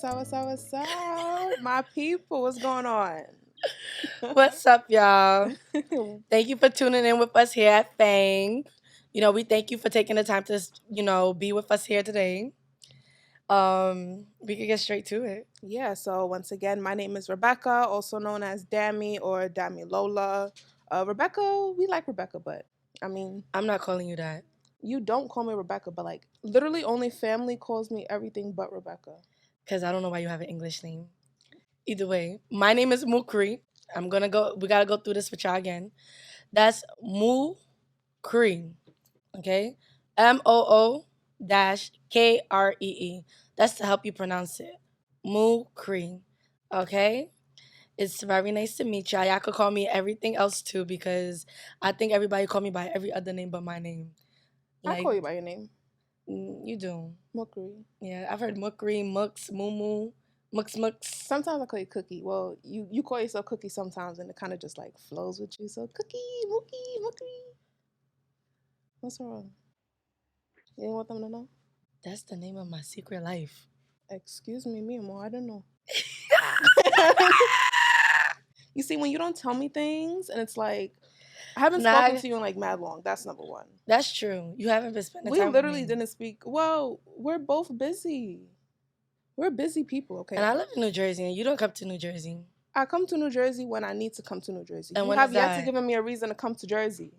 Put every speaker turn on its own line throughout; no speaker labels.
What's up? My people, what's going on?
What's up, y'all? Thank you for tuning in with us here at FANG. We thank you for taking the time to, be with us here today. We can get straight to it.
Yeah, so once again, my name is Rebecca, also known as Dammy or Dammy Lola. Rebecca, we like Rebecca, but I mean,
I'm not calling you that.
you don't call me Rebecca, but like literally only family calls me everything but Rebecca.
Because I don't know why you have an English name. Either way, my name is Mukri. We gotta go through this with y'all again. That's Mukri. Okay? MOO-KREE. That's to help you pronounce it. Mukri. Okay? It's very nice to meet y'all. Y'all could call me everything else too because I think everybody call me by every other name but my name.
I call you by your name.
You do.
Mukri.
Yeah, I've heard Mukri, Mux, Moo, Mux.
Sometimes I call you Cookie. Well, you call yourself Cookie sometimes, and it kind of just like flows with you. So Cookie, Mookie, Mukri. What's wrong? You didn't want them to know?
That's the name of my secret life.
Excuse me, Mimo, I don't know. You see, when you don't tell me things, and it's like, I haven't spoken to you in like mad long. That's number one.
That's true. You haven't been spending
We
time
literally
with me.
didn't speak. Well, we're both busy. We're busy people, okay?
And I live in New Jersey, and you don't come to New Jersey.
I come to New Jersey when I need to come to New Jersey.
And
you
when
have
is
yet
that?
to give me a reason to come to Jersey.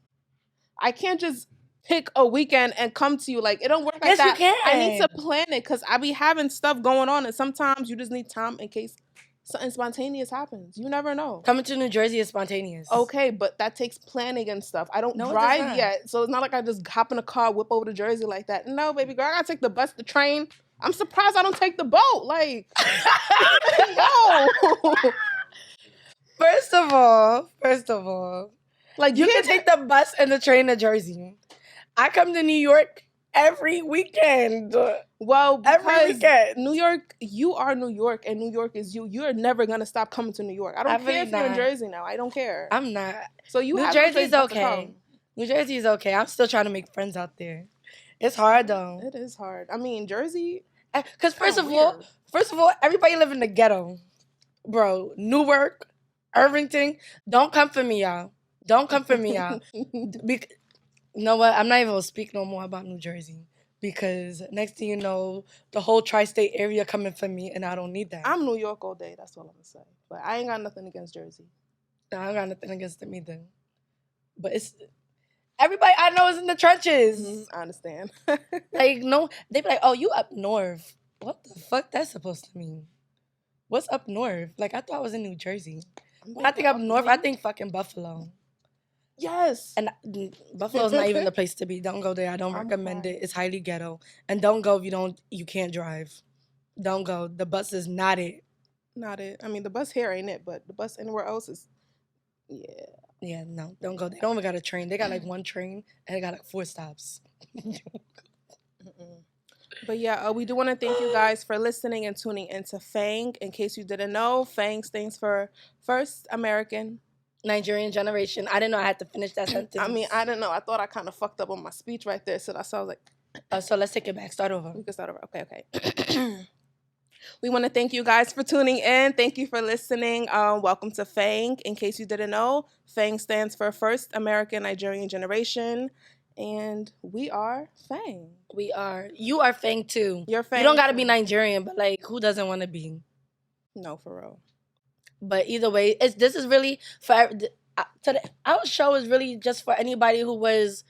I can't just pick a weekend and come to you. Like, it don't work like that.
Yes, you can.
I need to plan it because I be having stuff going on, and sometimes you just need time in case something spontaneous happens. You never know.
Coming to New Jersey is spontaneous.
Okay, but that takes planning and stuff. I don't drive yet, so it's not like I just hop in a car, whip over to Jersey like that. No, baby girl, I gotta take the bus, the train. I'm surprised I don't take the boat. Like, no.
First of all, like you can take the bus and the train to Jersey. I come to New York every weekend.
Well,
every weekend.
New York, you are New York, and New York is you. You're never gonna stop coming to New York. I don't care if you're in Jersey now. I don't care.
I'm not.
So you
New
have
Jersey's okay. New Jersey's okay. I'm still trying to make friends out there. It's hard though.
It is hard. I mean, Jersey.
Because first of all, everybody live in the ghetto, bro. Newark, Irvington. Don't come for me, y'all. Don't come for me, y'all. You know what? I'm not even gonna speak no more about New Jersey because next thing you know, the whole tri-state area coming for me, and I don't need that.
I'm New York all day. That's all I'm gonna say. But I ain't got nothing against Jersey.
No, I ain't got nothing against them either. But it's everybody I know is in the trenches.
Mm-hmm, I understand.
Like no, they be like, "Oh, you up north? What the fuck that's supposed to mean? What's up north? Like I thought I was in New Jersey. When I think up north, I think fucking Buffalo."
Yes.
And Buffalo's not even the place to be. Don't go there. I don't recommend it. It's highly ghetto. And don't go if you can't drive. Don't go. The bus is not it.
Not it. I mean, the bus here ain't it, but the bus anywhere else is, yeah.
Yeah, no, don't go. They don't even got a train. They got like one train and they got like 4 stops.
But yeah, we do want to thank you guys for listening and tuning into FANG. In case you didn't know, FANG stands for First American
Nigerian Generation. I didn't know I had to finish that sentence.
I mean, I didn't know. I thought I kind of fucked up on my speech right there. So that's why I was like...
so let's take it back. Start over.
We can start over. Okay. We want to thank you guys for tuning in. Thank you for listening. Welcome to FANG. In case you didn't know, FANG stands for First American Nigerian Generation. And we are FANG.
We are. You are FANG too.
You're FANG.
You don't got to be Nigerian, but like, who doesn't want to be?
No, for real.
But either way, this is really for our show is really just for anybody who was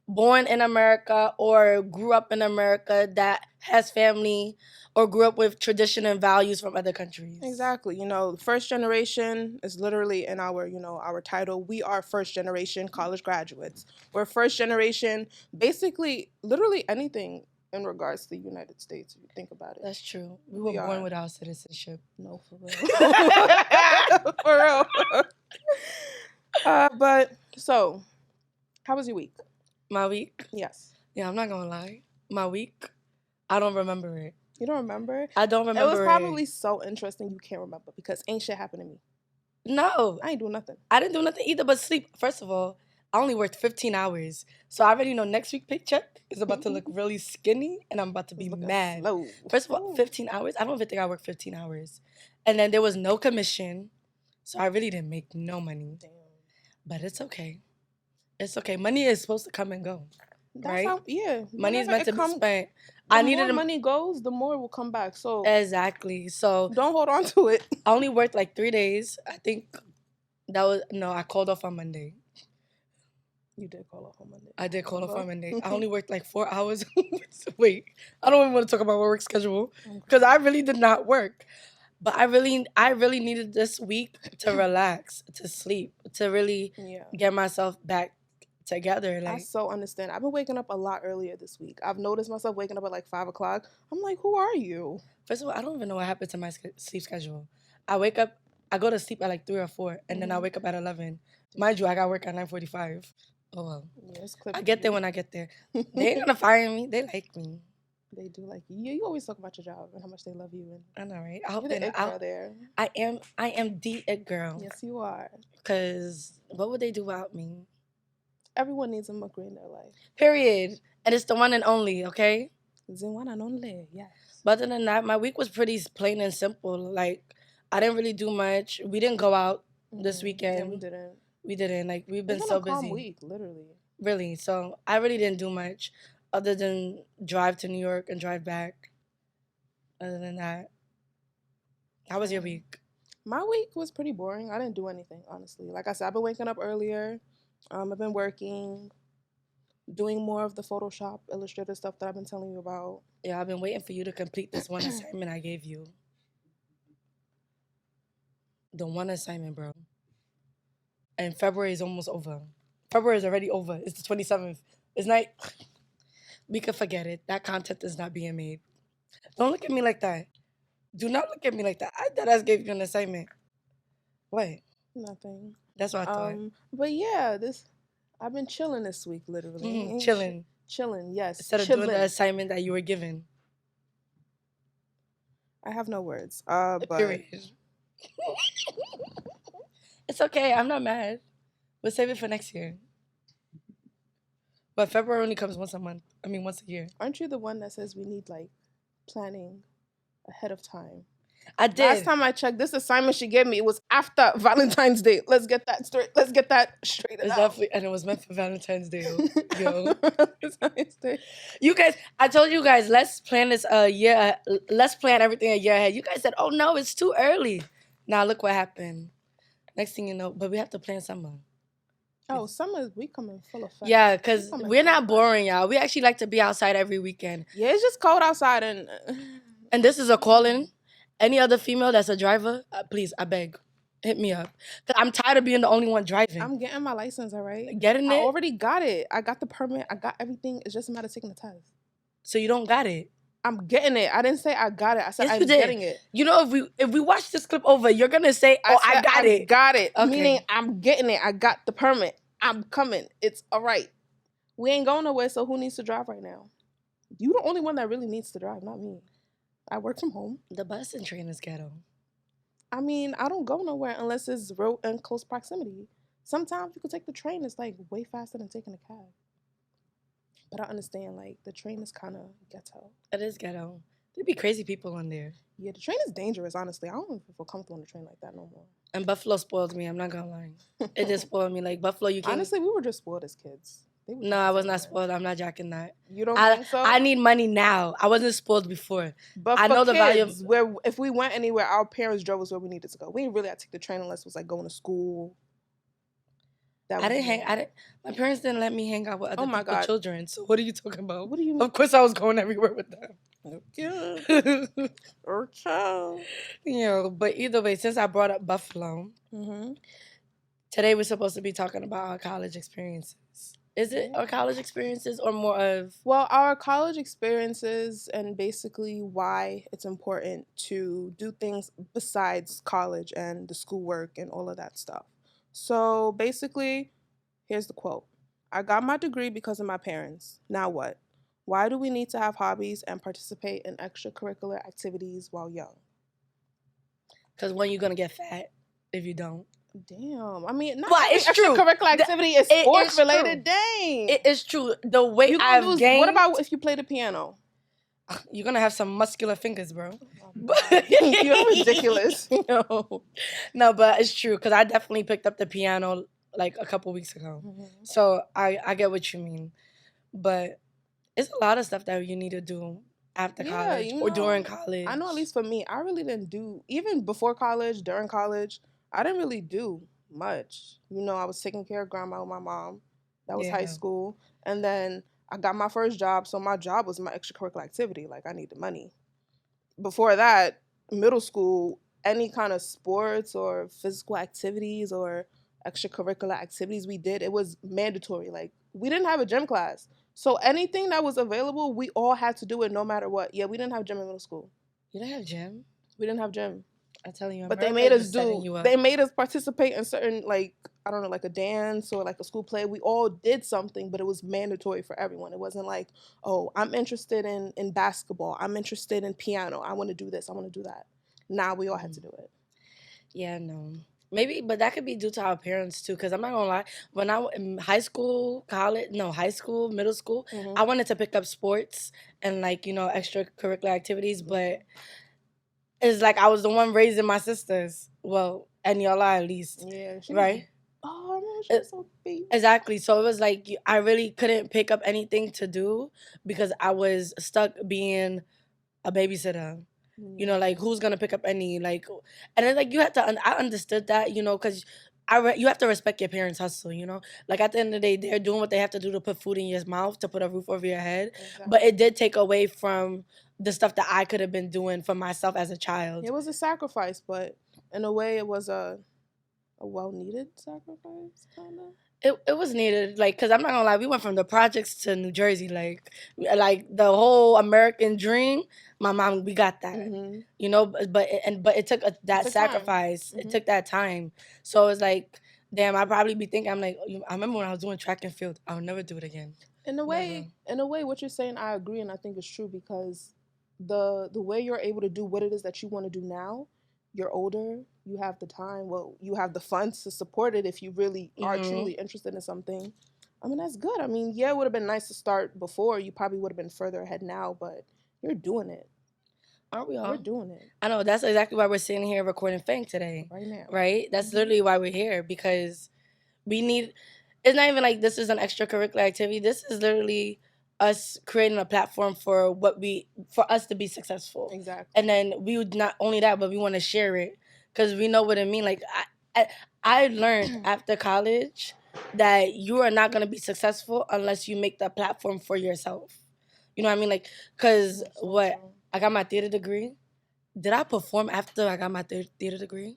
born in America or grew up in America that has family or grew up with tradition and values from other countries.
Exactly. You know, first generation is literally in our, our title. We are first generation college graduates. We're first generation, basically, literally anything in regards to the United States, if you think about it.
That's true. We were born without citizenship.
No, for real. For real. But, so, how was your week?
My week?
Yes.
Yeah, I'm not going to lie. My week, I don't remember it.
You don't remember?
I don't remember it.
It was probably so interesting you can't remember because ain't shit happened to me.
No.
I ain't doing nothing.
I didn't do nothing either but sleep. First of all, I only worked 15 hours. So I already know next week paycheck is about to look really skinny and I'm about to be mad.
Slow.
First of all, 15 hours? I don't even think I worked 15 hours. And then there was no commission. So I really didn't make no money.
Damn.
But it's okay. It's okay. Money is supposed to come and go.
That's
right?
how, yeah.
Money is meant to be spent.
The more money goes, the more will come back. So
exactly. So
don't hold on to it.
I only worked like 3 days. I think I called off on Monday.
You did call off on Monday.
I did call off on Monday. I only worked like 4 hours. Wait, I don't even want to talk about my work schedule because I really did not work. But I really needed this week to relax, to sleep, to really get myself back together.
I so understand. I've been waking up a lot earlier this week. I've noticed myself waking up at like 5 o'clock. I'm like, who are you?
First of all, I don't even know what happened to my sleep schedule. I wake up, I go to sleep at like 3 or 4, and then I wake up at 11. Mind you, I got work at 9:45. Oh well. Yes, I get there when I get there. They ain't gonna fire me. They like me.
They do like you. Yeah, you always talk about your job and how much they love you. And
I know, right? I hope they're out there. I am the it girl.
Yes, you are.
Because what would they do without me?
Everyone needs a MUKRI in their life.
Period. And it's the one and only, okay?
It's the one and only, yes.
But other than that, my week was pretty plain and simple. Like, I didn't really do much. We didn't go out this weekend.
Yeah, we didn't.
We didn't. Like, we've been so busy.
It's been a calm week, literally.
Really. So, I really didn't do much other than drive to New York and drive back. Other than that. How was your week?
My week was pretty boring. I didn't do anything, honestly. Like I said, I've been waking up earlier. I've been working, doing more of the Photoshop, Illustrator stuff that I've been telling you about.
Yeah, I've been waiting for you to complete this one assignment I gave you. The one assignment, bro. And February is almost over. February is already over. It's the 27th. It's not... We could forget it. That content is not being made. Don't look at me like that. Do not look at me like that. I thought I gave you an assignment. What?
Nothing.
That's what I thought.
But yeah, I've been chilling this week, literally.
Chilling.
Chilling, yes.
Instead of doing the assignment that you were given.
I have no words. But
period. It's okay. I'm not mad. We'll save it for next year. But February only comes once a year.
Aren't you the one that says we need like planning ahead of time?
I did.
Last time I checked, this assignment she gave me, it was after Valentine's Day. Let's get that straight.
And it was meant for Valentine's Day. Yo. Valentine's Day. You guys, I told you guys, let's plan this year. Let's plan everything a year ahead. You guys said, oh no, it's too early. Now look what happened. Next thing you know, but we have to plan summer.
Oh, summer, we coming full of fun.
Yeah, because we're not boring, y'all. We actually like to be outside every weekend.
Yeah, it's just cold outside.
And this is a call-in. Any other female that's a driver, please, I beg, hit me up. Because I'm tired of being the only one driving.
I'm getting my license, all right?
Getting it?
I already got it. I got the permit. I got everything. It's just a matter of taking the test.
So you don't got it?
I'm getting it. I didn't say I got it. I said I'm getting it.
You know, if we watch this clip over, you're going to say, I got it.
Got it. Okay. Meaning I'm getting it. I got the permit. I'm coming. It's all right. We ain't going nowhere, so who needs to drive right now? You the only one that really needs to drive, not me. I work from home.
The bus and train is ghetto.
I mean, I don't go nowhere unless it's real in close proximity. Sometimes you could take the train. It's like way faster than taking a cab. But I understand, like, the train is kind of ghetto.
It is ghetto. There'd be crazy people on there.
Yeah, the train is dangerous, honestly. I don't even feel comfortable on the train like that no more.
And Buffalo spoiled me. I'm not going to lie. It just spoiled me. Like, Buffalo, you can't...
Honestly, we were just spoiled as kids.
No, I was not spoiled. I'm not jacking that.
You don't think so?
I need money now. I wasn't spoiled before.
But I know the value of... where if we went anywhere, our parents drove us where we needed to go. We didn't really have to take the train unless it was like going to school.
My parents didn't let me hang out with other people's children. So what are you talking about?
What do you mean?
Of course I was going everywhere with them.
Okay. Okay.
You know, but either way, since I brought up Buffalo, today we're supposed to be talking about our college experiences. Is it our college experiences or more of...
Well, our college experiences and basically why it's important to do things besides college and the schoolwork and all of that stuff. So basically, here's the quote. I got my degree because of my parents. Now what? Why do we need to have hobbies and participate in extracurricular activities while young?
Because when you're going to get fat if you don't.
Damn. I mean, not
Well,
every
it's true.
extracurricular activity is
It is
sports
true.
related. Dang.
It is true. The way I've gained.
What about if you play the piano?
You're gonna have some muscular fingers, bro.
You're ridiculous.
No, but it's true because I definitely picked up the piano like a couple weeks ago. So I get what you mean, but it's a lot of stuff that you need to do after college or during college.
I know, at least for me, I really didn't do, even before college, during college, I didn't really do much. You know, I was taking care of grandma with my mom. That was high school. And then I got my first job, so my job was my extracurricular activity. Like, I needed money. Before that, middle school, any kind of sports or physical activities or extracurricular activities we did, it was mandatory. Like, we didn't have a gym class. So anything that was available, we all had to do it no matter what. Yeah, we didn't have gym in middle school.
You didn't have gym?
We didn't have gym.
I tell you,
but they made us they made us participate in certain, like, I don't know, like a dance or like a school play. We all did something, but it was mandatory for everyone. It wasn't like, oh, I'm interested in basketball. I'm interested in piano. I want to do this. I want to do that. Nah, we all had to do it.
Yeah, no. Maybe, but that could be due to our parents too. Because I'm not gonna lie, when I was in high school, middle school, I wanted to pick up sports and like extracurricular activities, but it's like I was the one raising my sisters. Well, and y'all are at least, right?
Oh, she's so big.
Exactly. So it was like I really couldn't pick up anything to do because I was stuck being a babysitter. You know, like who's gonna pick up any like, and then like you have to. I understood that, because you have to respect your parents' hustle. Like at the end of the day, they're doing what they have to do to put food in your mouth, to put a roof over your head. Exactly. But it did take away from the stuff that I could have been doing for myself as a child.
It was a sacrifice, but in a way, it was a well-needed sacrifice, kind of.
It was needed, like, because I'm not gonna lie, we went from the projects to New Jersey, like the whole American dream. My mom, we got that, but it took that sacrifice. It took that time. So it's like, damn, I'd probably be thinking, I'm like, I remember when I was doing track and field, I'll never do it again.
In a way, what you're saying, I agree, and I think it's true, because the way you're able to do what it is that you want to do now, you're older, you have the time, you have the funds to support it if you really are truly interested in something. I mean, that's good. I mean, yeah, it would have been nice to start before. You probably would have been further ahead now, but you're doing it.
Aren't we all?
We're doing it.
I know. That's exactly why we're sitting here recording FANG today.
Right now.
Right? That's literally why we're here, because we need... It's not even like this is an extracurricular activity. This is literally us creating a platform for us to be successful.
Exactly.
And then we would not only that, but we want to share it because we know what it means. Like I learned after college that you are not going to be successful unless you make the platform for yourself. You know what I mean? Like, because I got my theater degree. Did I perform after I got my theater degree?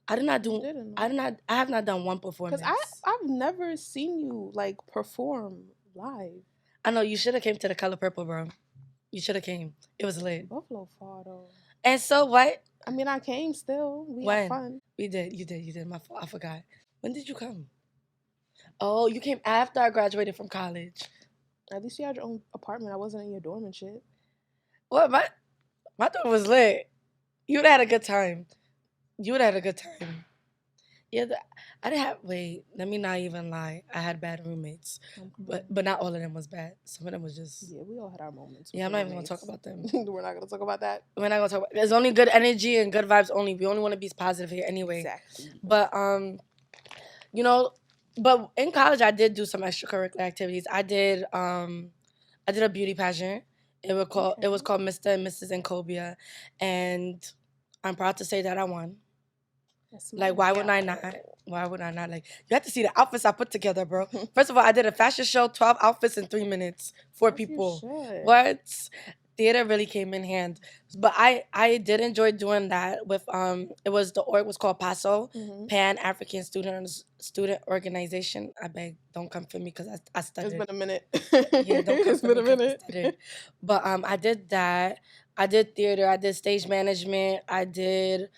I did not do. I have not done one performance.
Because I've never seen you like perform live.
I know, you should have came to the Color Purple, bro. You should have came. It was lit.
Buffalo far though.
And so what?
I mean, I came still. We had fun.
We did. You did. My fault. I forgot. When did you come? Oh, you came after I graduated from college.
At least you had your own apartment. I wasn't in your dorm and shit.
What? My dorm was lit. You would have had a good time. Yeah, I didn't have... Wait, let me not even lie. I had bad roommates. But not all of them was bad. Some of them was just...
Yeah, we all had our moments.
Yeah, I'm not even going to talk about them.
We're not going to talk about that.
We're not going to talk about... There's only good energy and good vibes only. We only want to be positive here anyway.
Exactly.
But, but in college, I did do some extracurricular activities. I did a beauty pageant. It was called Mr. and Mrs. Encobia. And I'm proud to say that I won. Like, why would I not? Like, you have to see the outfits I put together, bro. First of all, I did a fashion show, 12 outfits in 3 minutes, 4 people. What? Theater really came in hand. But I did enjoy doing that with, the org was called PASO, Pan-African Student Organization. I beg, don't come for me because I studied.
It's been a minute.
Yeah, don't come for me. It's been a minute. But I did that. I did theater. I did stage management. I did...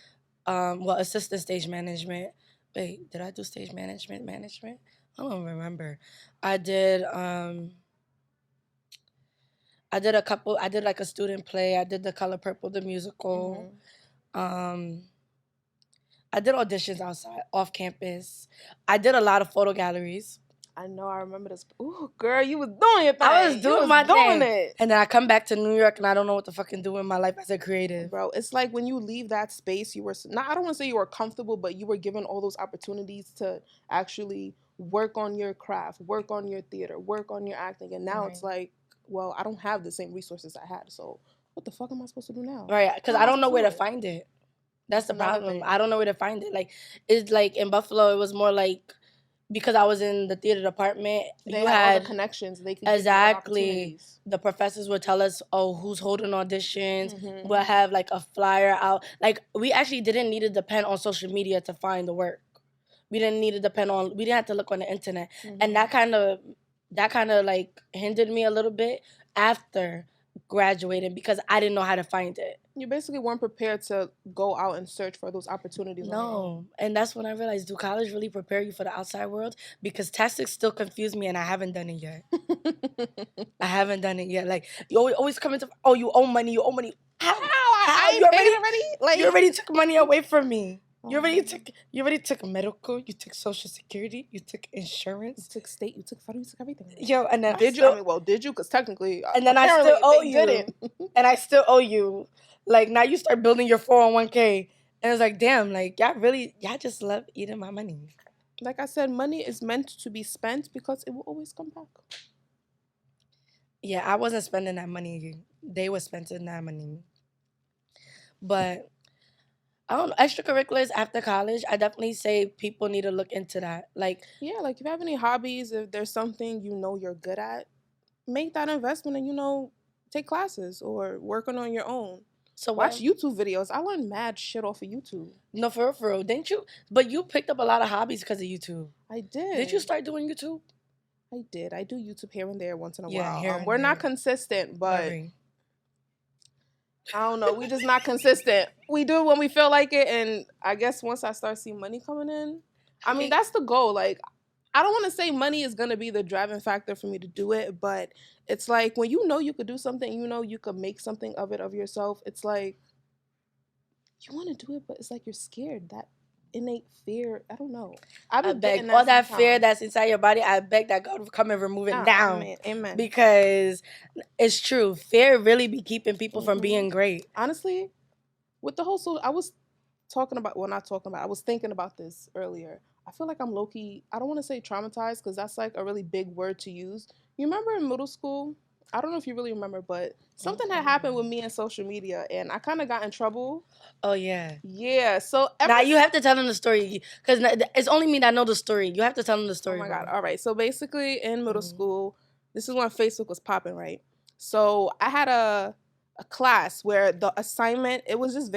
assistant stage management. Wait, did I do stage management? I don't remember. I did like a student play. I did the Color Purple, the musical. I I did auditions outside, off campus. I did a lot of photo galleries.
I know, I remember this. Ooh, girl, you was doing your thing.
I was doing my thing.
It.
And then I come back to New York and I don't know what to fucking do in my life as a creative.
Bro, it's like when you leave that space, you were not, I don't want to say you were comfortable, but you were given all those opportunities to actually work on your craft, work on your theater, work on your acting. And now it's like, well, I don't have the same resources I had. So what the fuck am I supposed to do now?
Right, because I don't know where to find it. That's the problem. I don't know where to find it. Like, it's like in Buffalo, it was more like, because I was in the theater department,
they had all the connections. They could
exactly. The professors would tell us, oh, who's holding auditions. We'll have like a flyer out. Like, we actually didn't need to depend on social media to find the work. We didn't need to depend on. We didn't have to look on the internet, and that kind of like hindered me a little bit after graduating because I didn't know how to find it.
You basically weren't prepared to go out and search for those opportunities.
No. And that's when I realized, do college really prepare you for the outside world? Because tactics still confuse me and I haven't done it yet. I haven't done it yet. Like, you always come into, oh, you owe money. How? You already? Like, you already took money away from me. You already took medical, you took Social Security, you took insurance,
you took state, you took federal, you took everything.
Yo, and then
did you? I mean, well, did you? Because technically,
and then I still owe you, and I still owe you. Like, now you start building your 401k, and it's like, damn, like, y'all just love eating my money.
Like I said, money is meant to be spent because it will always come back.
Yeah, I wasn't spending that money. They were spending that money, but. I don't know, extracurriculars after college, I definitely say people need to look into that. Like,
yeah, like if you have any hobbies, if there's something you know you're good at, make that investment and, take classes or working on your own. So watch YouTube videos. I learned mad shit off of YouTube.
No, for real. Didn't you? But you picked up a lot of hobbies because of YouTube.
I did.
Did you start doing YouTube?
I did. I do YouTube here and there once in a while. We're not consistent, but... I don't know. We just not consistent. We do it when we feel like it, and I guess once I start seeing money coming in, I mean, that's the goal. Like, I don't want to say money is going to be the driving factor for me to do it, but it's like when you know you could do something, you could make something of it of yourself, it's like you want to do it, but it's like you're scared. That innate fear, I don't know.
I beg all that fear that's inside your body, I beg that God will come and remove it down.
Amen.
Because it's true. Fear really be keeping people from being great.
Honestly, with the whole I was I was thinking about this earlier. I feel like I'm low-key, I don't want to say traumatized because that's like a really big word to use. You remember in middle school, I don't know if you really remember, but something had happened with me and social media, and I kind of got in trouble.
Oh, yeah.
Yeah, so...
Now, you have to tell them the story, because it's only me that know the story. You have to tell them the story.
Oh, my God. All right, so basically, in middle school, this is when Facebook was popping, right? So I had a class where the assignment, it was just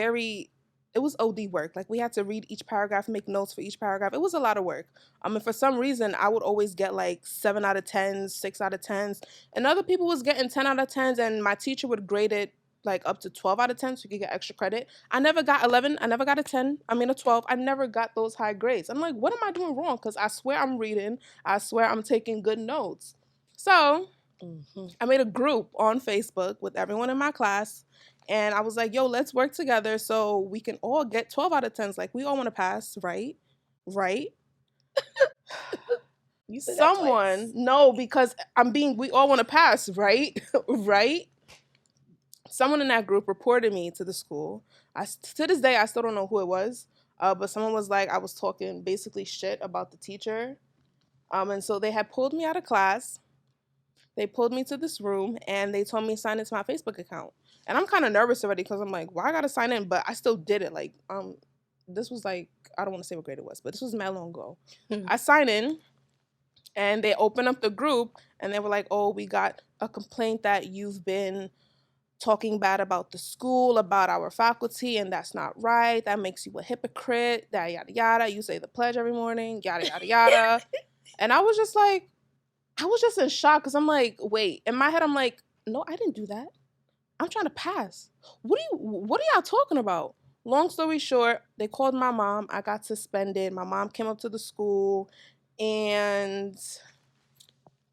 it was OD work. Like, we had to read each paragraph, make notes for each paragraph. It was a lot of work. And for some reason, I would always get like 7 out of 10s, 6 out of 10s. And other people was getting 10 out of 10s, and my teacher would grade it like up to 12 out of 10 so you could get extra credit. I never got 11. I never got a 12. I never got those high grades. I'm like, what am I doing wrong? Because I swear I'm reading. I swear I'm taking good notes. So I made a group on Facebook with everyone in my class. And I was like, yo, let's work together so we can all get 12 out of 10s. Like, we all want to pass, right? Right?
You said someone,
no, because we all want to pass, right? Right? Someone in that group reported me to the school. To this day, I still don't know who it was. But someone was like, I was talking basically shit about the teacher. And so they had pulled me out of class. They pulled me to this room and they told me to sign into my Facebook account. And I'm kind of nervous already because I'm like, why I got to sign in? But I still did it. Like, this was like, I don't want to say what grade it was, but this was mad long ago. I signed in and they opened up the group and they were like, oh, we got a complaint that you've been talking bad about the school, about our faculty, and that's not right. That makes you a hypocrite, yada, yada, yada. You say the pledge every morning, yada, yada, yada. And I was just in shock because I'm like, wait. In my head, I'm like, no, I didn't do that. I'm trying to pass. What are y'all talking about? Long story short, they called my mom. I got suspended. My mom came up to the school and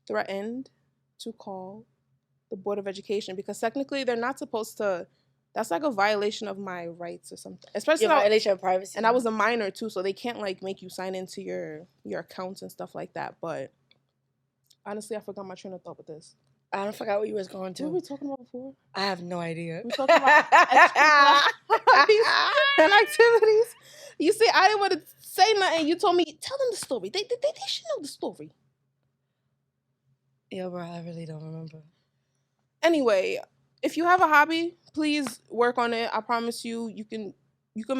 threatened to call the Board of Education because technically they're not supposed to That's like a violation of my rights or something. Especially
violation of privacy.
And I was a minor too, so they can't like make you sign into your accounts and stuff like that. But honestly, I forgot my train of thought with this.
I don't forgot what you was going to.
What were we talking about before?
I have no idea.
We talking about hobbies and activities. You see, I didn't want to say nothing. You told me, tell them the story. They should know the story.
Yeah, bro, I really don't remember.
Anyway, if you have a hobby, please work on it. I promise you, you can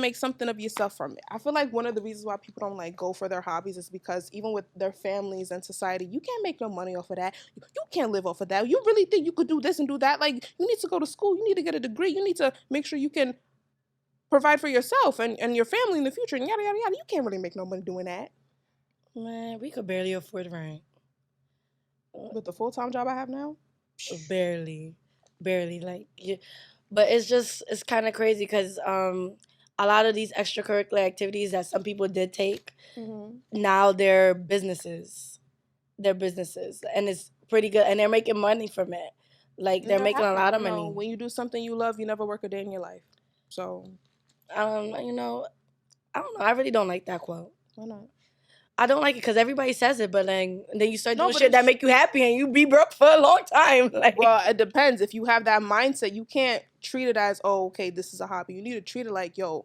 make something of yourself from it. I feel like one of the reasons why people don't like go for their hobbies is because even with their families and society, you can't make no money off of that. You can't live off of that. You really think you could do this and do that? Like, you need to go to school. You need to get a degree. You need to make sure you can provide for yourself and your family in the future and yada, yada, yada. You can't really make no money doing that.
Man, we could barely afford rent.
With the full-time job I have now?
Barely. Like, yeah. But it's kind of crazy because a lot of these extracurricular activities that some people did take, now they're businesses. And it's pretty good. And they're making money from it. Like, they're making a lot of money.
When you do something you love, you never work a day in your life. So,
I don't know. I really don't like that quote.
Why not?
I don't like it because everybody says it, but then you start doing shit that make you happy and you be broke for a long time. Like,
well, it depends. If you have that mindset, you can't treat it as, oh, okay, this is a hobby. You need to treat it like, yo,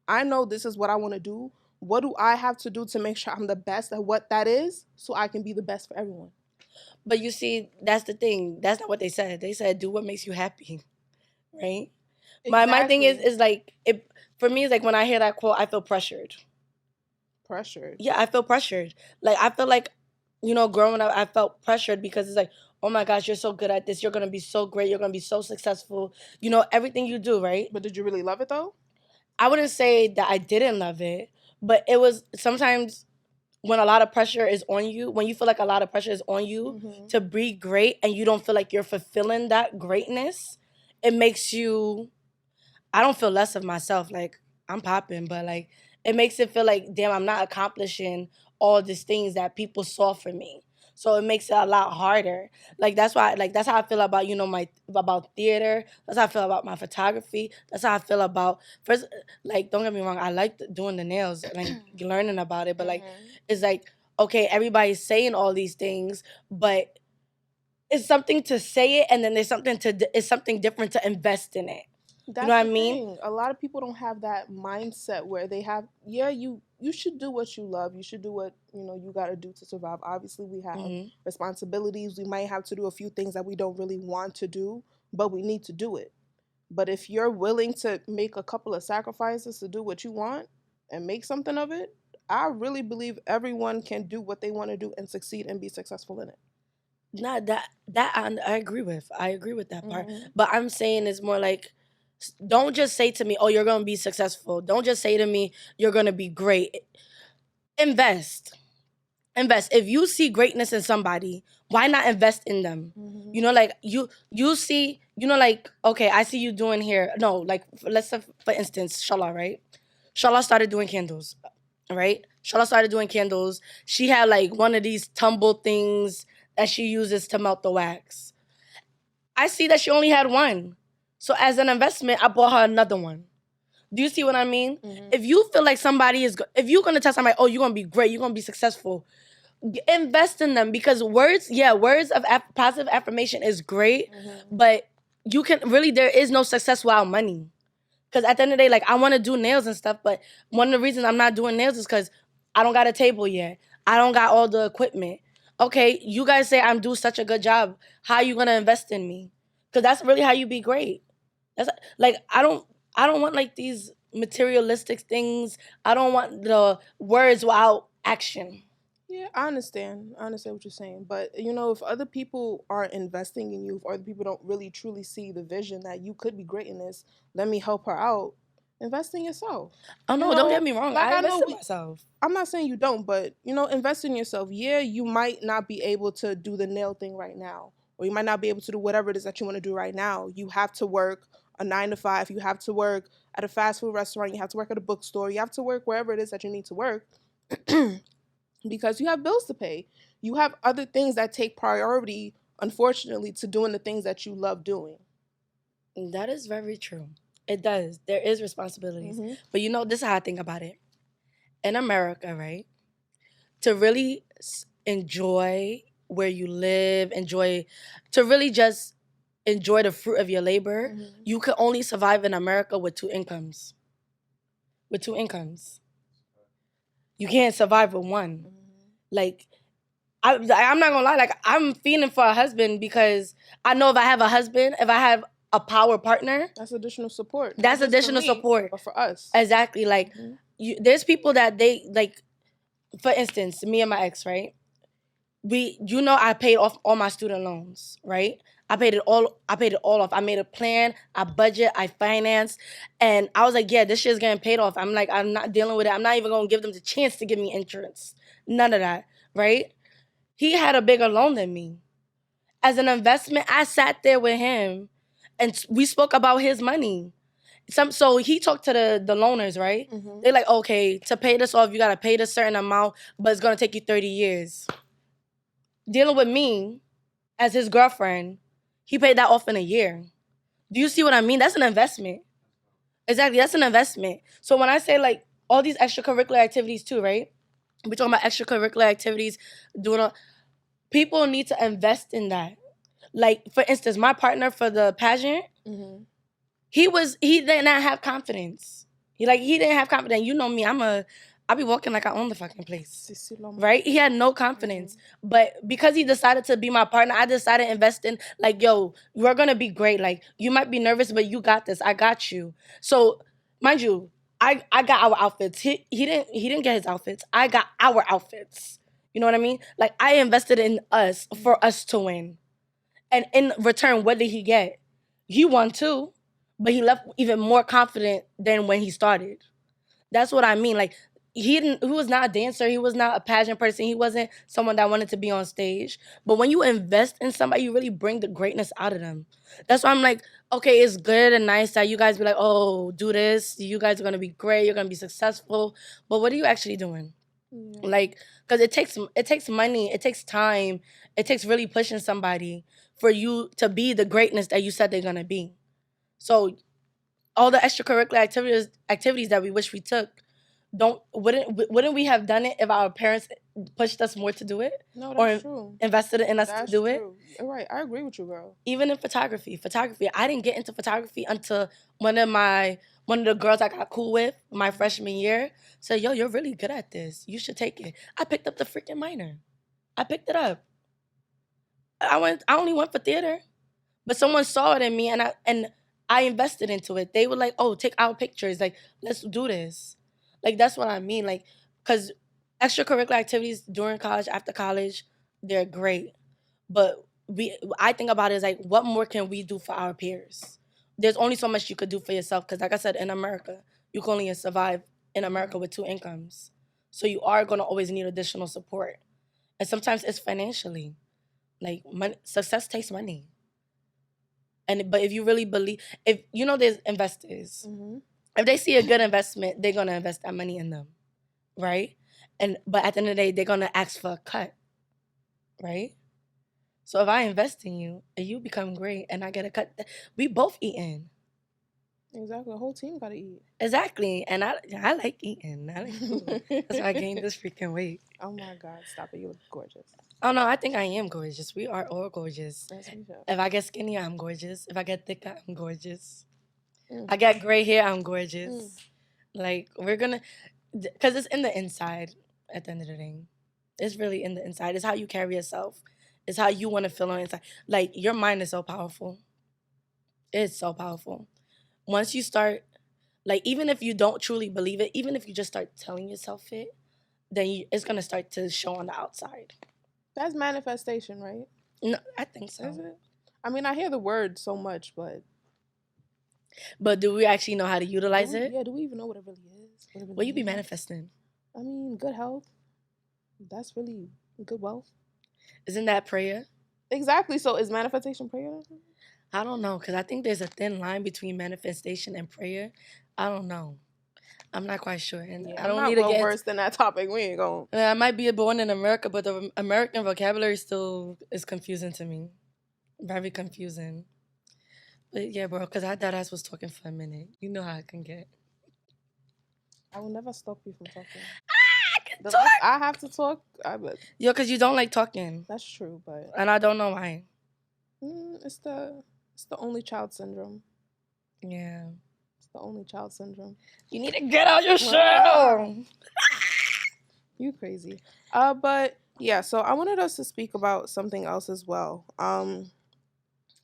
I know this is what I want to do. What do I have to do to make sure I'm the best at what that is so I can be the best for everyone?
But you see, that's the thing. That's not what they said. They said, do what makes you happy, right? Exactly. My thing is like, for me, it's like when I hear that quote, I feel pressured.
Pressured?
Yeah, I feel pressured. Like, I feel like, growing up, I felt pressured because it's like, oh my gosh, you're so good at this. You're going to be so great. You're going to be so successful. Everything you do, right?
But did you really love it though?
I wouldn't say that I didn't love it, but it was sometimes when a lot of pressure is on you, when you feel like a lot of pressure is on you to be great and you don't feel like you're fulfilling that greatness, it makes you, I don't feel less of myself. Like, I'm popping, but like, it makes it feel like, damn, I'm not accomplishing all these things that people saw for me. So it makes it a lot harder. Like, that's why, like, that's how I feel about, about theater. That's how I feel about my photography. That's how I feel about, first, like, don't get me wrong, I like doing the nails, like, learning about it. But, like, it's like, okay, everybody's saying all these things, but it's something to say it, and then it's something different to invest in it.
That's what I mean? A lot of people don't have that mindset where they have, you should do what you love. You should do what, you got to do to survive. Obviously, we have responsibilities. We might have to do a few things that we don't really want to do, but we need to do it. But if you're willing to make a couple of sacrifices to do what you want and make something of it, I really believe everyone can do what they want to do and succeed and be successful in it.
Nah, that I agree with. I agree with that part. But I'm saying it's more like, don't just say to me, oh, you're going to be successful. Don't just say to me, you're going to be great. Invest. If you see greatness in somebody, why not invest in them? Like, you see, like, okay, I see you doing here. No, like, let's say, for instance, Shala, right? Shala started doing candles, right? Shala started doing candles. She had, like, one of these tumble things that she uses to melt the wax. I see that she only had one. So as an investment, I bought her another one. Do you see what I mean? If you feel like somebody if you're going to tell somebody, oh, you're going to be great, you're going to be successful, invest in them. Because words of positive affirmation is great, but you can really, there is no success without money. Because at the end of the day, like, I want to do nails and stuff, but one of the reasons I'm not doing nails is because I don't got a table yet. I don't got all the equipment. Okay, you guys say I'm doing such a good job. How are you going to invest in me? Because that's really how you be great. That's like, I don't want like these materialistic things. I don't want the words without action.
Yeah, I understand. I understand what you're saying. But, if other people aren't investing in you, if other people don't really truly see the vision that you could be great in this, let me help her out. Invest in yourself.
Oh, no, don't get me wrong. Like, I invest in myself.
I'm not saying you don't, but, invest in yourself. Yeah, you might not be able to do the nail thing right now. Or you might not be able to do whatever it is that you want to do right now. You have to work a 9 to 5. You have to work at a fast food restaurant. You have to work at a bookstore. You have to work wherever it is that you need to work because you have bills to pay. You have other things that take priority, unfortunately, to doing the things that you love doing.
That is very true. It does. There is responsibilities.
Mm-hmm.
But you know, this is how I think about it. In America, right? To really enjoy where you live, to really just enjoy the fruit of your labor,
Mm-hmm.
you could only survive in America with two incomes. With two incomes. You can't survive with one.
Mm-hmm.
Like, I'm not gonna lie, like, I'm feeling for a husband because I know if I have a husband, if I have a power partner,
that's additional support.
That's additional support.
But for us.
Exactly. Like,
Mm-hmm.
there's people that they, like, for instance, me and my ex, right? I paid off all my student loans, right? I paid it all off. I made a plan, I budget, I financed, and I was like, yeah, this shit's getting paid off. I'm like, I'm not dealing with it. I'm not even gonna give them the chance to give me insurance. None of that, right? He had a bigger loan than me. As an investment, I sat there with him and we spoke about his money. So he talked to the loaners, right?
Mm-hmm.
They're like, okay, to pay this off, you gotta pay this certain amount, but it's gonna take you 30 years. Dealing with me as his girlfriend, he paid that off in a year. Do you see what I mean? That's an investment. Exactly, that's an investment. So when I say, like, all these extracurricular activities too, right? We're talking about extracurricular activities, people need to invest in that. Like, for instance, my partner for the pageant,
Mm-hmm.
he did not have confidence. He didn't have confidence. You know me, I be walking like I own the fucking place. Right? He had no confidence. Mm-hmm. But because he decided to be my partner, I decided to invest in, like, yo, we're gonna be great. Like, you might be nervous, but you got this. I got you. So, mind you, I got our outfits. He didn't get his outfits. I got our outfits. You know what I mean? Like, I invested in us for us to win. And in return, what did he get? He won too, but he left even more confident than when he started. That's what I mean. Like, he was not a dancer. He was not a pageant person. He wasn't someone that wanted to be on stage. But when you invest in somebody, you really bring the greatness out of them. That's why I'm like, okay, it's good and nice that you guys be like, oh, do this. You guys are going to be great. You're going to be successful. But what are you actually doing? Yeah. Like, because it takes money. It takes time. It takes really pushing somebody for you to be the greatness that you said they're going to be. So all the extracurricular activities that we wish we took, wouldn't we have done it if our parents pushed us more to do it?
No, that's true.
Invested in us to do it?
You're right. I agree with you, girl.
Even in photography, I didn't get into photography until one of the girls I got cool with my freshman year said, yo, you're really good at this. You should take it. I picked up the freaking minor. I picked it up. I only went for theater, but someone saw it in me and I invested into it. They were like, oh, take our pictures. Like, let's do this. Like, that's what I mean. Like, because extracurricular activities during college, after college, they're great. But I think about it as, like, what more can we do for our peers? There's only so much you could do for yourself. Because, like I said, in America, you can only survive in America with two incomes. So you are going to always need additional support. And sometimes it's financially. Like, success takes money. But if you really believe, there's investors. Mm-hmm. If they see a good investment, they're gonna invest that money in them, right? But at the end of the day, they're gonna ask for a cut, right? So if I invest in you and you become great and I get a cut, we both eating.
Exactly, the whole team gotta eat.
Exactly, and I like eating. I like food. That's why I gained this freaking weight.
Oh my God, stop it! You look gorgeous.
Oh no, I think I am gorgeous. We are all gorgeous. If I get skinnier, I'm gorgeous. If I get thicker, I'm gorgeous. I got gray hair, I'm gorgeous. Like, we're gonna, because it's in the inside at the end of the day. It's really in the inside. It's how you carry yourself. It's how you want to feel on the inside. Like, your mind is so powerful. It's so powerful. Once you start, like, even if you don't truly believe it, even if you just start telling yourself it, then it's going to start to show on the outside. That's
manifestation, right?
No, I think so.
Is it? I mean, I hear the word so much,
But do we actually know how to utilize it?
Yeah, do we even know what it really is?
What you be manifesting?
I mean, good health. That's really good wealth.
Isn't that prayer?
Exactly. So is manifestation prayer?
I don't know, because I think there's a thin line between manifestation and prayer. I don't know. I'm not quite sure. And
I don't need to get worse than that topic. We ain't going.
I might be born in America, but the American vocabulary still is confusing to me. Very confusing. But yeah, bro, because I thought I was talking for a minute. You know how I can get.
I will never stop you from talking.
I can talk.
I have to talk.
Yo, because you don't like talking.
That's true, but
and I don't know why.
It's the only child syndrome.
Yeah,
it's the only child syndrome.
You need to get out your shell.
You crazy. But yeah, so I wanted us to speak about something else as well.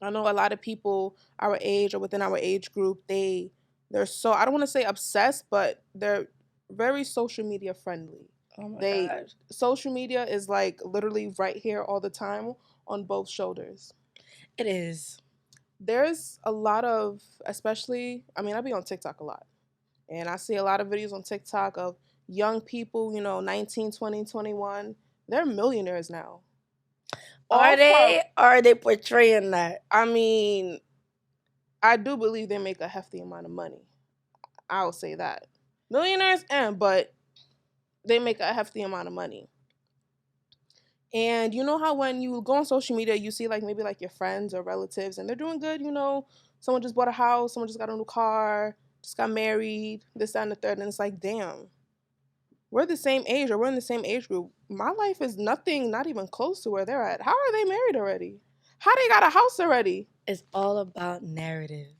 I know a lot of people our age or within our age group, they're so, I don't want to say obsessed, but they're very social media friendly.
Oh my God.
Social media is like literally right here all the time on both shoulders.
It is.
There's a lot of, especially, I mean, I be on TikTok a lot. And I see a lot of videos on TikTok of young people, 19, 20, 21. They're millionaires now.
Are they portraying that?
I mean, I do believe they make a hefty amount of money. I'll say that. Millionaires, but they make a hefty amount of money. And you know how when you go on social media, you see like maybe like your friends or relatives and they're doing good, someone just bought a house, someone just got a new car, just got married, this, that, and the third. And it's like, damn, we're the same age or we're in the same age group. My life is nothing, not even close to where they're at. How are they married already? How they got a house already?
It's all about narrative.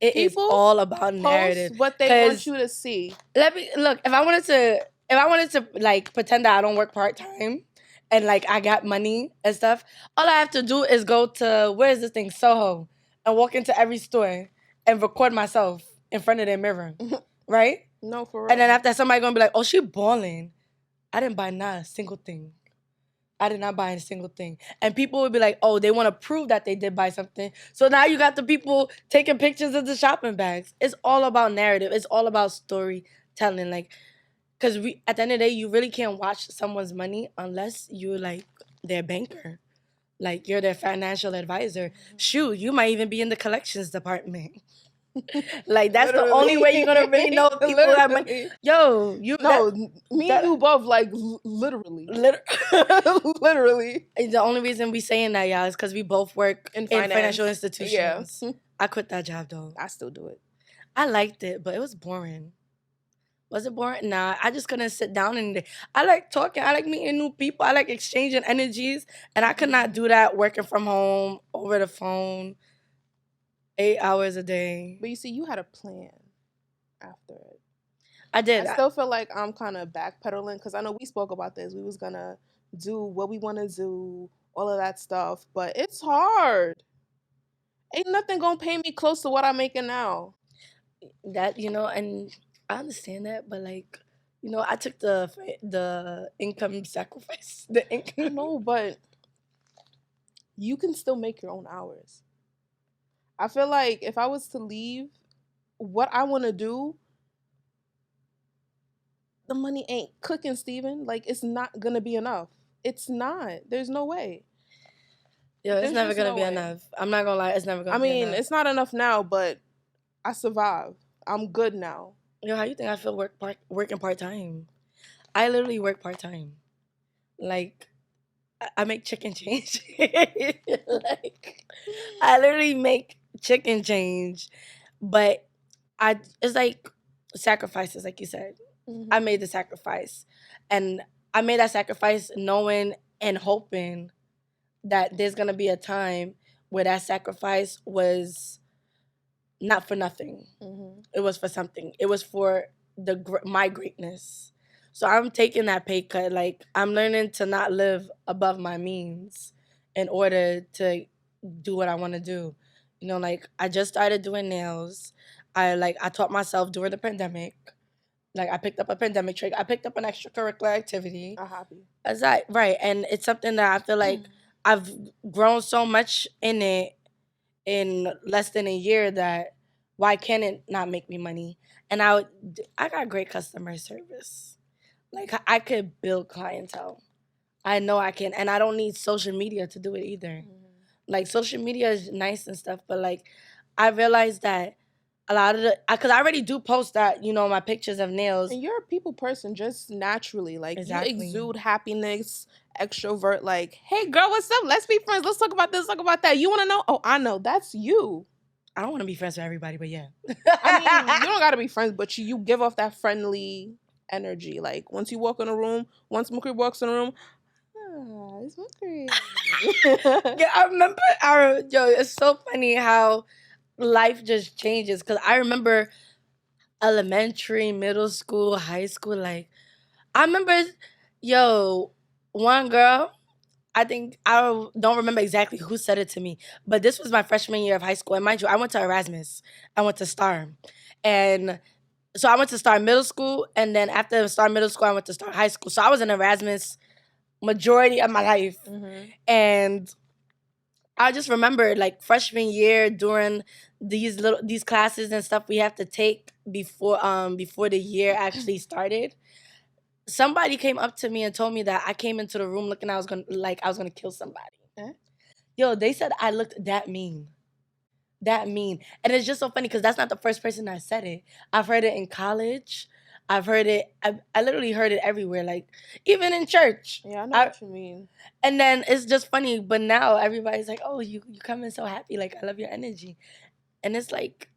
It is all about narrative.
What they want you to see.
Let me look. If I wanted to like pretend that I don't work part-time and like I got money and stuff, all I have to do is go to, where is this thing, Soho, and walk into every store and record myself in front of their mirror. Right?
No, for real.
And then after, somebody gonna be like, oh, she balling. I didn't buy not a single thing. I did not buy a single thing. And people would be like, oh, they want to prove that they did buy something. So now you got the people taking pictures of the shopping bags. It's all about narrative. It's all about storytelling. Like, because at the end of the day, you really can't watch someone's money unless you're like their banker. Like, you're their financial advisor. Shoot, you might even be in the collections department. Like, that's literally the only way you're gonna really know if people have money. Yo, you
both, like, literally. Literally.
The only reason we saying that, y'all, is because we both work in financial institutions. Yeah. I quit that job though.
I still do it.
I liked it, but it was boring. Was it boring? Nah, I just couldn't sit down and I like talking. I like meeting new people. I like exchanging energies, and I could not do that working from home over the phone. 8 hours a day.
But you see, you had a plan after it.
I did.
I still feel like I'm kind of backpedaling because I know we spoke about this. We was going to do what we want to do, all of that stuff. But it's hard. Ain't nothing going to pay me close to what I'm making now.
That, and I understand that. But, like, I took the income sacrifice. The income.
No, but you can still make your own hours. I feel like if I was to leave what I want to do, the money ain't cooking, Steven. Like, it's not going to be enough. It's not. There's no way.
Yo, it's never going to be enough. I'm not going to lie. It's never going to be enough. I mean,
it's not enough now, but I survive. I'm good now.
Yo, how you think I feel working part-time? I literally work part-time. Like, I make chicken change. Like, I literally make chicken change, but it's like sacrifices, like you said. Mm-hmm. I made the sacrifice, and I made that sacrifice knowing and hoping that there's gonna be a time where that sacrifice was not for nothing. Mm-hmm. It was for something. It was for my greatness. So I'm taking that pay cut. Like, I'm learning to not live above my means in order to do what I want to do. Like, I just started doing nails. I taught myself during the pandemic. Like, I picked up a pandemic trick. I picked up an extracurricular activity.
A hobby.
Right. And it's something that I feel like I've grown so much in it in less than a year that why can't it not make me money? And I got great customer service. Like, I could build clientele. I know I can. And I don't need social media to do it either. Mm-hmm. Like, social media is nice and stuff, but, like, I realized that a lot of because I already do post that, my pictures of nails.
And you're a people person just naturally. Like, exactly. You exude happiness, extrovert, like, hey, girl, what's up? Let's be friends. Let's talk about this, talk about that. You want to know? Oh, I know. That's you.
I don't want to be friends with everybody, but yeah.
I mean, you don't gotta be friends, but you give off that friendly energy. Like once you walk in a room, once MUKRI walks in a room, it's MUKRI.
Yeah, I remember it's so funny how life just changes. Cause I remember elementary, middle school, high school, like I remember one girl, I think I don't remember exactly who said it to me, but this was my freshman year of high school. And mind you, I went to Erasmus. I went to Star. And so I went to Star Middle School, and then after Star Middle School, I went to Star High School. So I was in Erasmus majority of my life. And I just remember like freshman year during these classes and stuff we have to take before the year actually started. Somebody came up to me and told me that I came into the room looking I was gonna kill somebody. Yo, they said I looked that mean. That mean. And it's just so funny because that's not the first person that said it. I've heard it in college. I've heard it. I literally heard it everywhere, like even in church.
Yeah, I know what you mean.
And then it's just funny, but now everybody's like, "Oh, you come in so happy. Like I love your energy," and it's like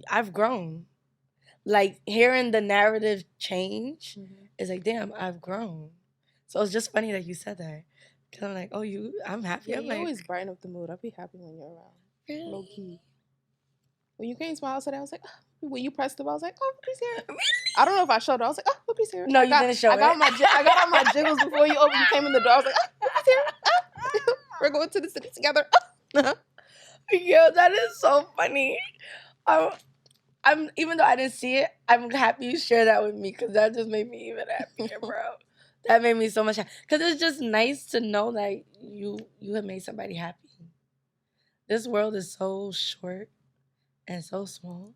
I've grown. Like hearing the narrative change is like, damn, I've grown. So it's just funny that you said that. Cause I'm like, oh, I'm happy.
Yeah,
I'm
you
like,
always brighten up the mood. I'll be happy when you're around. Really? Low key. When you came to my house today, I was like, oh. When you pressed it, I was like, oh, MUKRI's here. Really? I don't know if I showed it. I was like, oh, MUKRI's here.
No, you didn't show it.
I got on my jiggles before you came in the door. I was like, oh, MUKRI's here. Oh. We're going to the city together.
Yo, that is so funny. I'm even though I didn't see it, I'm happy you shared that with me because that just made me even happier, bro. That made me so much happy because it's just nice to know that you have made somebody happy. This world is so short and so small.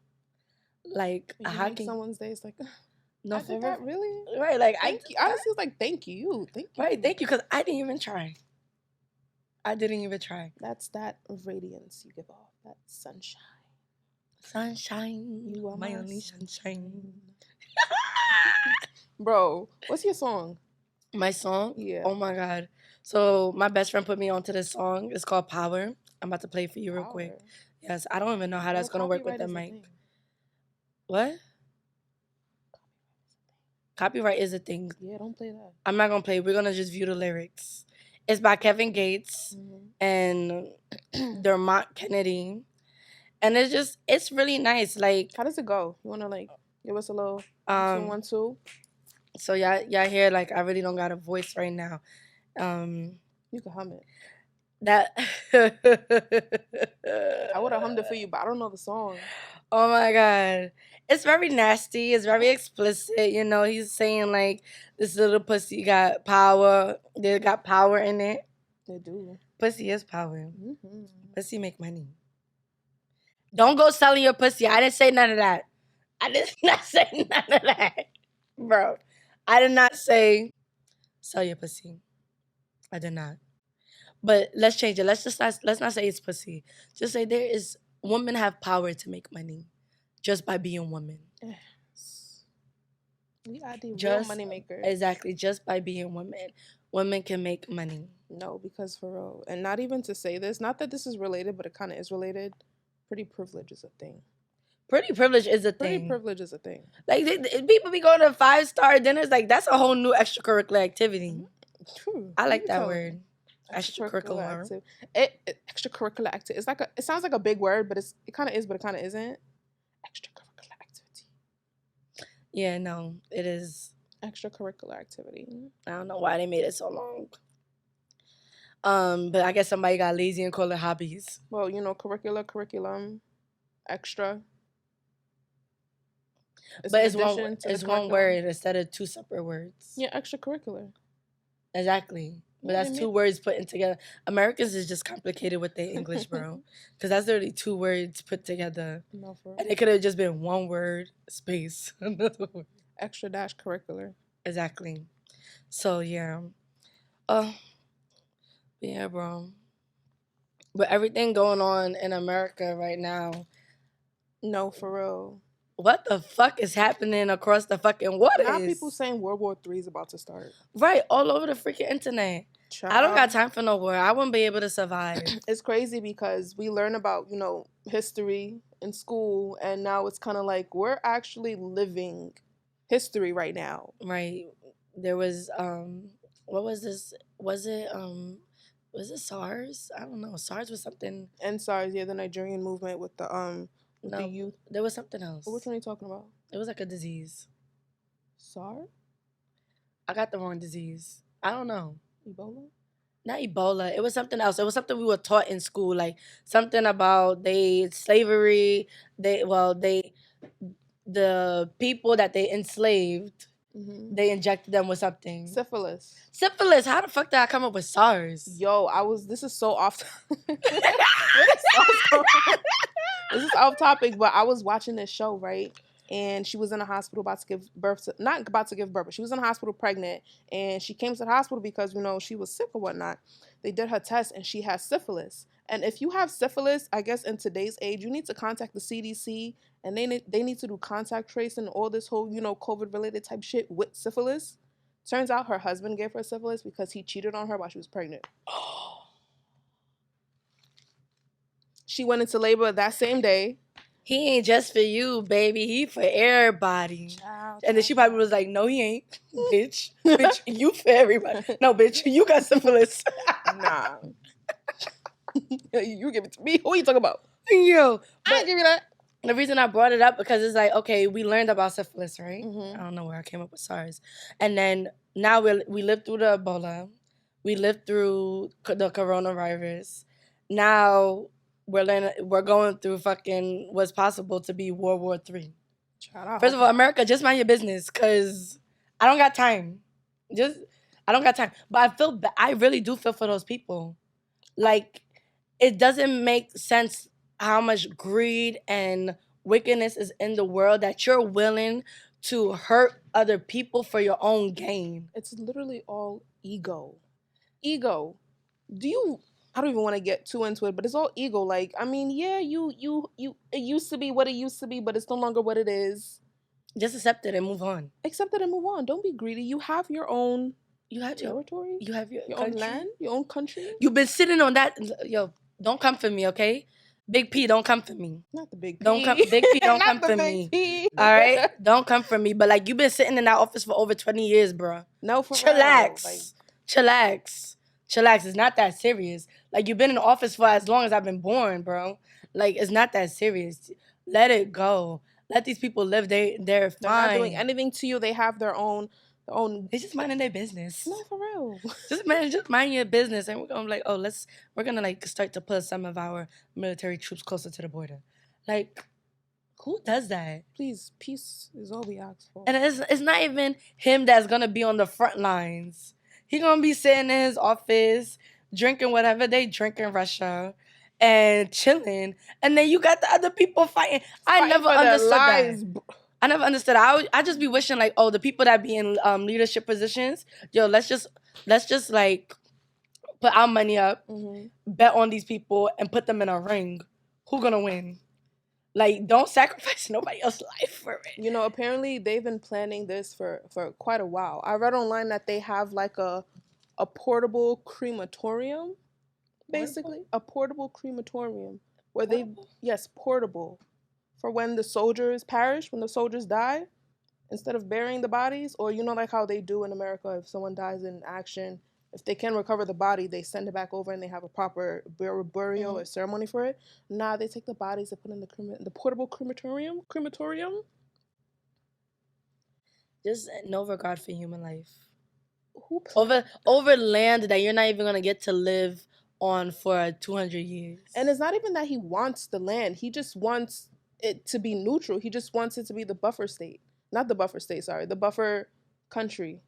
Like
how can someone's day is like,
no,
I did that really?
Right, like
honestly, it's like thank you.
Right, thank you because I didn't even try.
That's that radiance you give off, that sunshine.
Sunshine, you are my only sunshine.
Bro, what's your song?
My song?
Yeah.
Oh my God. So my best friend put me onto this song. It's called Power. I'm about to play it for you real quick. Yes, I don't even know how that's going to work with the mic. What? Copyright is a thing.
Yeah, don't play that.
I'm not going to play. We're going to just view the lyrics. It's by Kevin Gates and Dermont Kennedy. And it's really nice. Like,
how does it go? You want to like give us a little 1, 2?
So y'all hear like I really don't got a voice right now.
You can hum it.
That
I would have hummed it for you, but I don't know the song.
Oh my God. It's very nasty. It's very explicit. You know, he's saying like this little pussy got power. They got power in it.
They do.
Pussy is power. Pussy make money. Don't go selling your pussy. I didn't say none of that. I did not say none of that. Bro, I did not say sell your pussy. I did not. But let's change it. Let's not say it's pussy. Just say women have power to make money just by being women.
Yes. We are the real money makers.
Exactly. Just by being women. Women can make money.
No, because for real. And not even to say this, not that this is related, but it kind of is related. Pretty privilege is a thing.
Pretty privilege is a thing.
Pretty privilege is a thing.
Like, people be going to 5-star dinners. Like, that's a whole new extracurricular activity.
True.
I like that word. Extracurricular.
Extracurricular activity. It's like it sounds like a big word, but it kind of is, but it kind of isn't. Extracurricular activity.
Yeah, no, it is.
Extracurricular activity.
I don't know why they made it so long. But I guess somebody got lazy and called it hobbies.
Well, curriculum, extra.
But it's one word instead of 2 separate words.
Yeah, extracurricular.
Exactly. But that's 2 words put in together. Americans is just complicated with their English, bro. Because that's literally 2 words put together. No, for real. And it could have just been 1 word, space, another word.
Extra dash curricular.
Exactly. So, yeah. Yeah, bro. But everything going on in America right now.
No, for real.
What the fuck is happening across the fucking waters?
Now people saying World War III is about to start.
Right, all over the freaking internet. I don't got time for no war. I wouldn't be able to survive.
It's crazy because we learn about, history in school, and now it's kind of like we're actually living history right now.
Right. There was what was this? Was it SARS? I don't know. SARS was something.
And SARS, yeah, the Nigerian movement with the youth.
There was something else.
Which one are you talking about?
It was like a disease.
SARS?
I got the wrong disease. I don't know.
Ebola?
Not Ebola. It was something else. It was something we were taught in school, like something about slavery. The people that they enslaved, they injected them with something.
Syphilis.
How the fuck did I come up with SARS?
Yo, this is so off. This is off topic, but I was watching this show, right? And she was in a hospital about to give birth but she was in a hospital pregnant, and she came to the hospital because, she was sick or whatnot. They did her test and she has syphilis. And if you have syphilis, I guess in today's age, you need to contact the CDC, and they need to do contact tracing and all this whole, COVID-related type shit with syphilis. Turns out her husband gave her syphilis because he cheated on her while she was pregnant. She went into labor that same day.
He ain't just for you, baby. He for everybody. Child. And then she probably was like, no, he ain't. Bitch. Bitch, you for everybody. No, bitch, you got syphilis.
Nah. You give it to me. Who are you talking about?
Yo. I give you that. The reason I brought it up because it's like, okay, we learned about syphilis, right? I don't know where I came up with SARS. And then now we lived through the Ebola. We lived through the coronavirus. Now we're going through fucking what's possible to be World War III. First of all, America, just mind your business, because I don't got time. I don't got time. But I really do feel for those people. Like, it doesn't make sense how much greed and wickedness is in the world that you're willing to hurt other people for your own gain.
It's literally all ego. Ego. I don't even want to get too into it, but it's all ego. Like, I mean, yeah, it used to be what it used to be, but it's no longer what it is.
Just accept it and move on.
Accept it and move on. Don't be greedy. You have your own territory.
You have your
own land, your own country.
You've been sitting on that. Yo, don't come for me, okay? Big P, don't come for me.
Not the Big P.
Big P, don't come for me. P. All right? Don't come for me. But, like, you've been sitting in that office for over 20 years, bro.
No, for
Chillax.
real.
Chillax. It's not that serious. Like, you've been in the office for as long as I've been born, bro. Like, it's not that serious. Let it go. Let these people live. They're fine.
They're not doing anything to you. They have their own.
They're just minding their business.
No, for real.
Just mind your business, and we're gonna like, we're gonna like start to put some of our military troops closer to the border. Like, who does that?
Please, peace is all we ask for.
And it's not even him that's gonna be on the front lines. He gonna be sitting in his office drinking whatever they drink in Russia and chilling, and then you got the other people fighting. I never understood that. I never understood. I just be wishing, like, the people that be in leadership positions, yo, let's just like put our money up, bet on these people, and put them in a ring. Who gonna win? Like, don't sacrifice nobody else's life for it.
Apparently they've been planning this for quite a while. I read online that they have like a portable crematorium, basically a portable crematorium where portable. For when the soldiers perish, when the soldiers die, instead of burying the bodies, or like how they do in America, if someone dies in action, if they can recover the body, they send it back over and they have a proper burial or ceremony for it. Nah, they take the bodies and put in the portable crematorium.
Just no regard for human life. Over land that you're not even gonna get to live on for 200 years.
And it's not even that he wants the land; he just wants it to be neutral. He just wants it to be the buffer state. Not the buffer state, sorry. The buffer country.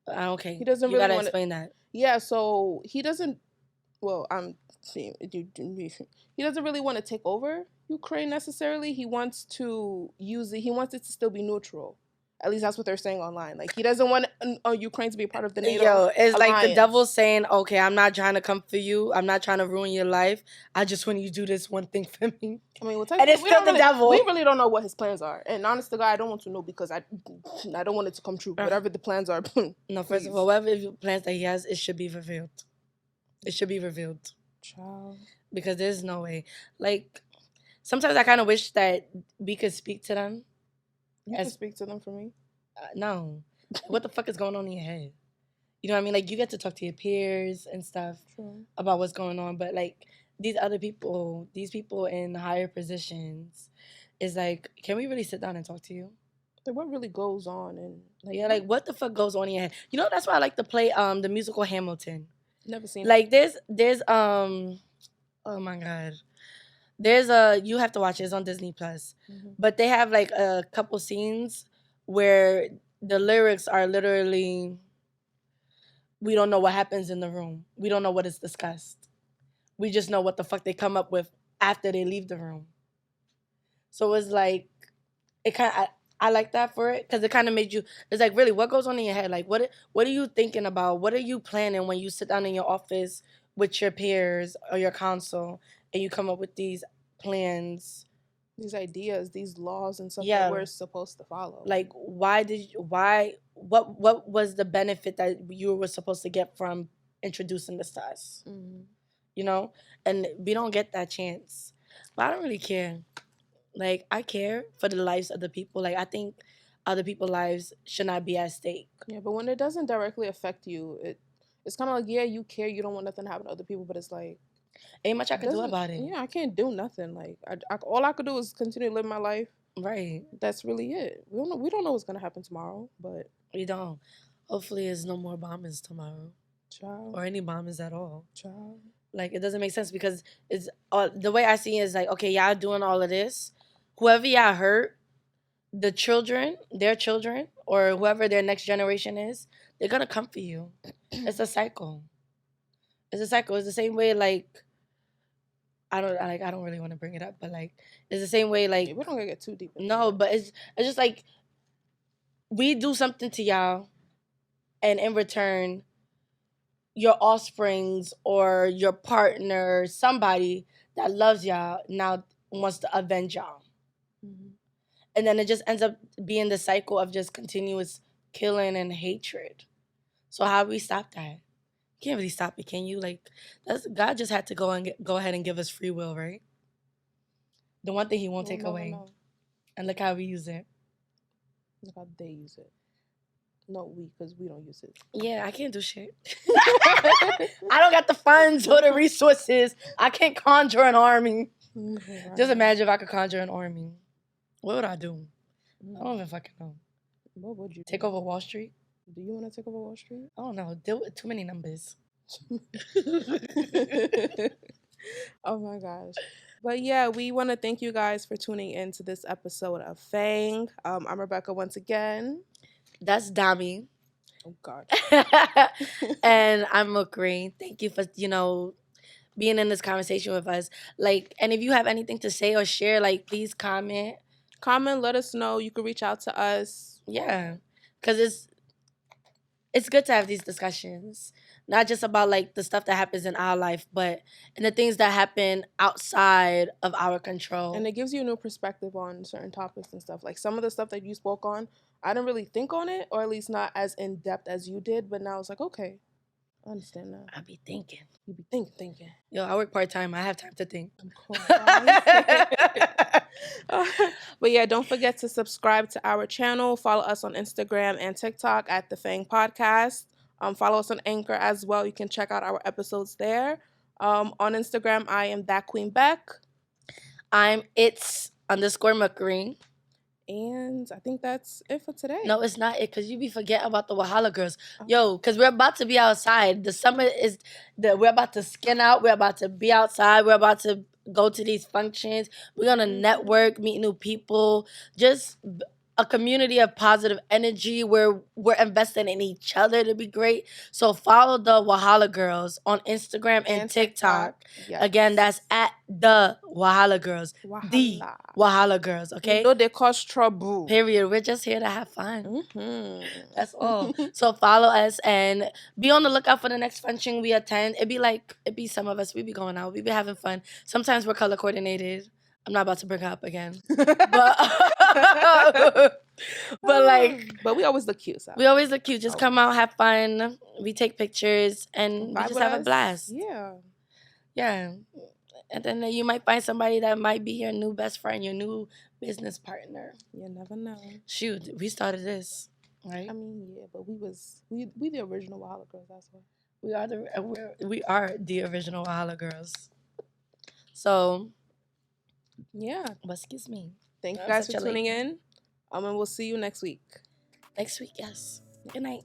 Okay.
He doesn't
you
really
gotta explain that.
Yeah, so he doesn't he doesn't really want to take over Ukraine necessarily. He wants to use it. He wants it to still be neutral. At least that's what they're saying online. Like, he doesn't want Ukraine to be a part of the NATO
it's
alliance.
Like the devil saying, okay, I'm not trying to come for you. I'm not trying to ruin your life. I just want you to do this one thing for me.
I mean,
and it's still the devil.
We really don't know what his plans are. And honest to God, I don't want to know because I don't want it to come true. Whatever the plans are.
No, first of all, whatever plans that he has, it should be fulfilled. It should be revealed.
Child.
Because there's no way. Like, sometimes I kind of wish that we could speak to them.
You can speak to them for me.
No. What the fuck is going on in your head? You know what I mean? Like, you get to talk to your peers and stuff about what's going on, but like these other people, these people in higher positions, is like, can we really sit down and talk to you?
Like, what really goes on? And
like, yeah, like what the fuck goes on in your head? You know, that's why I like to play the musical Hamilton.
Never seen
like it. There's oh my god. You have to watch it. It's on Disney Plus. But they have like a couple scenes where the lyrics are literally, we don't know what happens in the room. We don't know what is discussed. We just know what the fuck they come up with after they leave the room. So it's like, it kind of, I like that for it because it kind of made you, it's like, really, what goes on in your head? Like, what are you thinking about? What are you planning when you sit down in your office with your peers or your council and you come up with these plans?
These ideas, these laws and stuff that we're supposed to follow.
Like, what was the benefit that you were supposed to get from introducing this to us? You know? And we don't get that chance. But I don't really care. Like, I care for the lives of the people. Like, I think other people's lives should not be at stake.
Yeah, but when it doesn't directly affect you, it's kind of like, yeah, you care, you don't want nothing to happen to other people, but it's like,
ain't much I can do about it.
Yeah, I can't do nothing. Like, all I could do is continue to live my life.
Right.
That's really it. We don't know what's gonna happen tomorrow, but
we don't. Hopefully, there's no more bombings tomorrow.
Child.
Or any bombings at all.
Child.
Like, it doesn't make sense because it's the way I see it is like, okay, y'all doing all of this. Whoever y'all hurt, their children, or whoever their next generation is, they're gonna come for you. It's a cycle. It's a cycle. It's the same way, like, I don't really want to bring it up, but like, it's the same way, like,
we don't get too deep.
No, but it's just like, we do something to y'all, and in return, your offsprings or your partner, somebody that loves y'all now wants to avenge y'all. And then it just ends up being the cycle of just continuous killing and hatred. So how do we stop that? You can't really stop it, can you? Like, God just had to go ahead and give us free will, right? The one thing He won't take away. No. And look how we use it.
Look how they use it. No, because we don't use it.
Yeah, I can't do shit. I don't got the funds or the resources. I can't conjure an army. Right. Just imagine if I could conjure an army. What would I do? I don't even fucking know.
What would you
take over Wall Street?
Do you want to take over Wall Street?
I don't know. Deal with too many numbers.
Oh my gosh. But yeah, we want to thank you guys for tuning in to this episode of FANG. I'm Rebecca once again.
That's Dami.
Oh God.
And I'm MUKRIMAT. Thank you for, being in this conversation with us. Like, and if you have anything to say or share, like, please comment.
Let us know. You can reach out to us.
Yeah. Because it's good to have these discussions. Not just about, like, the stuff that happens in our life, but in the things that happen outside of our control.
And it gives you a new perspective on certain topics and stuff. Like, some of the stuff that you spoke on, I didn't really think on it, or at least not as in-depth as you did, but now it's like, okay, I understand now.
I be thinking.
You be thinking.
Yo, I work part-time. I have time to think.
But yeah, don't forget to subscribe to our channel. Follow us on Instagram and TikTok at The FANG Podcast. Follow us on Anchor as well. You can check out our episodes there. On Instagram, I am That Queen Beck.
I'm its_MUKRIMAT.
And I think that's it for today.
No, it's not it, because you be forgetting about the Wahala girls. Yo, because we're about to be outside. The summer we're about to skin out. We're about to be outside. We're about to go to these functions. We're going to network, meet new people. Just a community of positive energy where we're investing in each other to be great. So follow the Wahala Girls on Instagram and TikTok. Yes. Again, that's at the Wahala Girls. The Wahala Girls, okay?
You know they cause trouble.
Period. We're just here to have fun. That's all. So follow us and be on the lookout for the next function we attend. It be some of us. We be going out. We be having fun. Sometimes we're color coordinated. I'm not about to bring her up again. But But like,
but we always look cute. So.
We always look cute. Just come out, have fun. We take pictures, and we just have a blast.
Yeah.
Yeah. And then you might find somebody that might be your new best friend, your new business partner.
You never know.
Shoot, we started this, right?
I mean, yeah, but we the original Wahala girls. That's why
We are the original Wahala girls. So,
yeah.
Excuse me.
Thank you guys for tuning in. And we'll see you next week.
Next week, yes. Good night.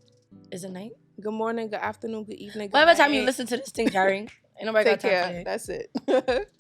Is it night?
Good morning, good afternoon, good evening.
Whatever time you listen to this thing, Carrie. Ain't nobody got time for it.
That's it.